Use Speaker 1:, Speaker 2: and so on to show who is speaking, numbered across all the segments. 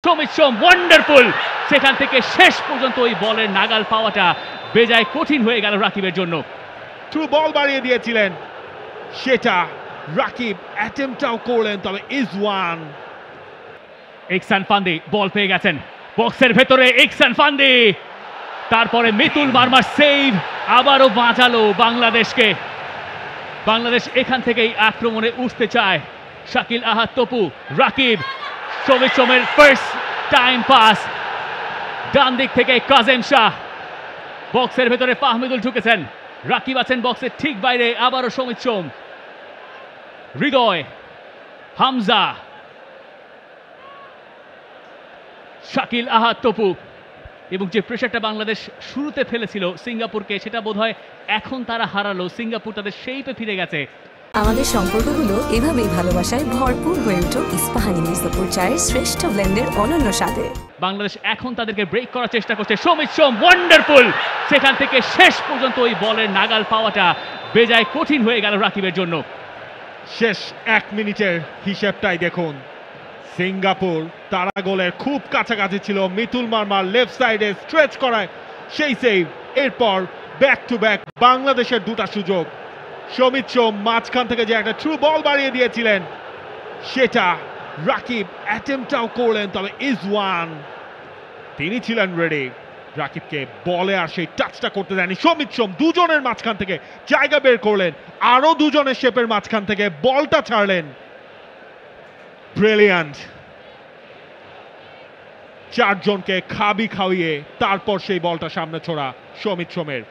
Speaker 1: সমিত সোম wonderful, সেখান থেকে শেষ পর্যন্ত ওই বলের নাগাল পাওয়াটা বেজায় কঠিন হয়ে গেল রাকিবের জন্য।
Speaker 2: থ্রু বল বাড়িয়ে দিয়েছিলেন, সেটা রাকিব অ্যাটেম্পটাও করলেন, তবে ইজওয়ান
Speaker 1: ইহসান ফান্দি বল পেয়ে গেছেন বক্সের ভেতরে। ইহসান ফান্দি, তারপরে মিতুল মার্মার সেভ, আবারও বাঁচালো বাংলাদেশকে। বাংলাদেশ এখান থেকেই আক্রমণে উঠতে চায়। শাকিল আহাদ তপু, রাকিব, সমিত সোমের ফার্স্ট টাইম পাস, ডান দিক থেকে কাজেম শাহ, বক্সের ভেতরে ফাহমিদুল ঢুকেছেন, রাকিব আছেন বক্সের ঠিক বাইরে, আবারও সমিত সোম, হৃদয়, হামজা, শাকিল আহাদ তপু। এবং যে প্রেশারটা বাংলাদেশ শুরুতে ফেলেছিল সিঙ্গাপুরকে, সেটা বোধহয় এখন তারা হারালো। সিঙ্গাপুর তাদের সেইপে ফিরে গেছে।
Speaker 3: আমাদের সম্পর্কগুলো এভাবেই ভালোবাসায় ভরপুর হয়ে উঠুক ইস্পাহানি মির্জাপুর চায়ের শ্রেষ্ঠ ব্লেন্ডের অনন্য স্বাদে।
Speaker 1: বাংলাদেশ এখন তাদেরকে ব্রেক করার চেষ্টা করছে। সমিত সোম ওয়ান্ডারফুল, সেখান থেকে শেষ পর্যন্ত ওই বলের নাগাল পাওয়াটা বেজায় কঠিন হয়ে গেল রাকিবের জন্য।
Speaker 2: শেষ 1 মিনিটের হিসেবটাই দেখুন। সিঙ্গাপুর তারা গোলের খুব কাছাকাছি ছিল। মিতুল মার্মার লেফট সাইডে স্ট্রেচ করায় সেই সেভ। এরপর ব্যাক টু ব্যাক বাংলাদেশের দুটা সুযোগ। সমিত সোম মাঝখান থেকে যে একটা থ্রু বল বাড়িয়ে দিয়েছিলেন, সেটা রাকিব অ্যাটেম্পটাও করলেন, তবে ইজওয়ান তিনি ছিলেন রেডি। রাকিবকে বলে আর সেই টাচটা করতে দেয়নি। সমিত সোম দুজনের মাঝখান থেকে জায়গা বের করলেন, আরো দুজনের শেপের মাঝখান থেকে বলটা ছাড়লেন। ব্রিলিয়ান্ট, চারজনকে খাবি খাওয়িয়ে তারপর সেই বলটা সামনে ছোড়া সমিত সোমের।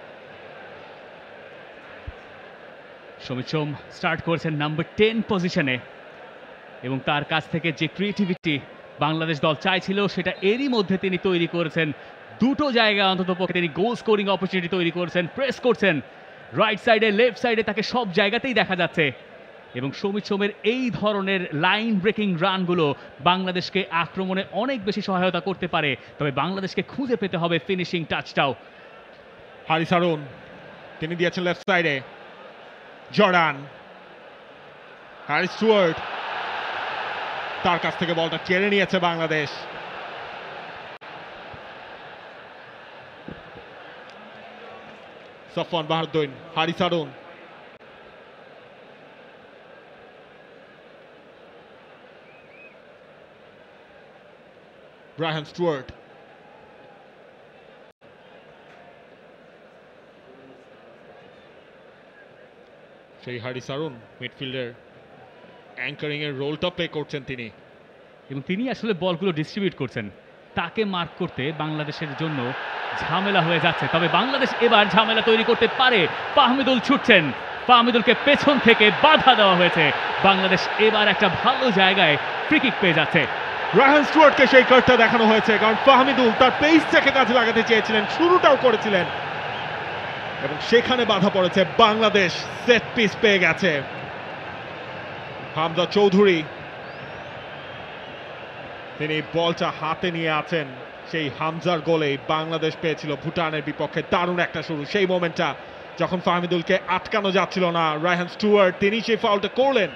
Speaker 1: সমিত সোম স্টার্ট করেছেন নাম্বার 10 পজিশনে, এবং তার কাছ থেকে যে ক্রিয়েটিভিটি বাংলাদেশ দল চাইছিল সেটা এরই মধ্যে তিনি তৈরি করেছেন। দুটো জায়গায় অন্তত পক্ষে তিনি গোল স্কোরিং অপরচুনিটি তৈরি করেছেন, প্রেস করছেন রাইট সাইডে, লেফট সাইডে, তাকে সব জায়গাতেই দেখা যাচ্ছে। এবং সমিত সোমের এই ধরনের লাইন ব্রেকিং রানগুলো বাংলাদেশকে আক্রমণে অনেক বেশি সহায়তা করতে পারে, তবে বাংলাদেশকে খুঁজে পেতে হবে ফিনিশিং টাচটাও।
Speaker 2: হারিস হারুন তিনি দিয়েছেন লেফট সাইডে, জর্ডান, হ্যারিস স্টুয়ার্ট, তার কাছ থেকে বলটা কেড়ে নিয়েছে বাংলাদেশ। সফওয়ান বাহারুদ্দিন, হারিস হারুন, ব্রায়ান স্টুয়ার্ট, সেই হারিস হারুন মিডফিল্ডের অ্যাঙ্কারিং এর রোলটা প্লে করছেন তিনি,
Speaker 1: এবং তিনি আসলে বলগুলো ডিস্ট্রিবিউট করছেন। তাকে মার্ক করতে বাংলাদেশের জন্য ঝামেলা হয়ে যাচ্ছে, তবে বাংলাদেশ এবার ঝামেলা তৈরি করতে পারে। ফাহমিদুল ছুটছেন, ফাহমিদুলকে পেছন থেকে বাধা দেওয়া হয়েছে। বাংলাদেশ এবার একটা ভালো জায়গায় ফ্রি কিক পেয়ে যাচ্ছে।
Speaker 2: রায়হান স্টুয়ার্টকে সেই কার্ডটা দেখানো হয়েছে, কারণ ফাহমিদুল তার পেসটাকে কাজে লাগাতে চেয়েছিলেন, শুরুটাও করেছিলেন, এবং সেখানে বাধা পড়েছে। বাংলাদেশ সেট পিস পেয়ে গেছে। হামজা চৌধুরী তিনি বলটা হাতে নিয়ে আছেন। সেই হামজার গোলেই বাংলাদেশ পেয়েছিল ভুটানের বিপক্ষে দারুণ একটা শুরু। সেই মোমেন্টটা যখন ফাহমিদুলকে আটকানো যাচ্ছিল না, রায়হান স্টুয়ার্ট তিনি সেই ফাউলটা করলেন।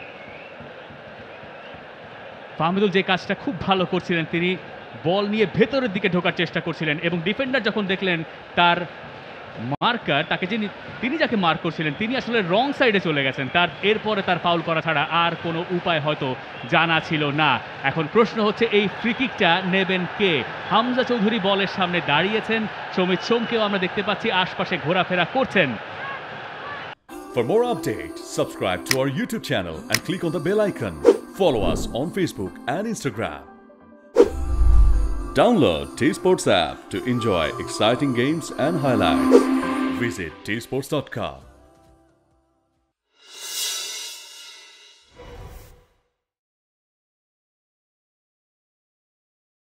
Speaker 1: ফাহমিদুল যে কাজটা খুব ভালো করছিলেন, তিনি বল নিয়ে ভেতরের দিকে ঢোকার চেষ্টা করছিলেন, এবং ডিফেন্ডার যখন দেখলেন তার মার্কার, তাকে তিনি যাকে মার্ক করছিলেন তিনি আসলে রং সাইডে চলে গেছেন, তার এরপরে তার ফাউল করা ছাড়া আর কোনো উপায় হয়তো জানা ছিল না। এখন প্রশ্ন হচ্ছে এই ফ্রি কিকটা নেবেন কে? হামজা চৌধুরী বলের সামনে দাঁড়িয়েছেন, সমিত সোমকেও আমরা দেখতে পাচ্ছি আশপাশে ঘোরাফেরা করছেন।
Speaker 4: For more updates, subscribe to our YouTube channel and click on the bell icon. Follow us on Facebook and Instagram. Download T-Sports app to enjoy exciting games and highlights. Visit tsports.com.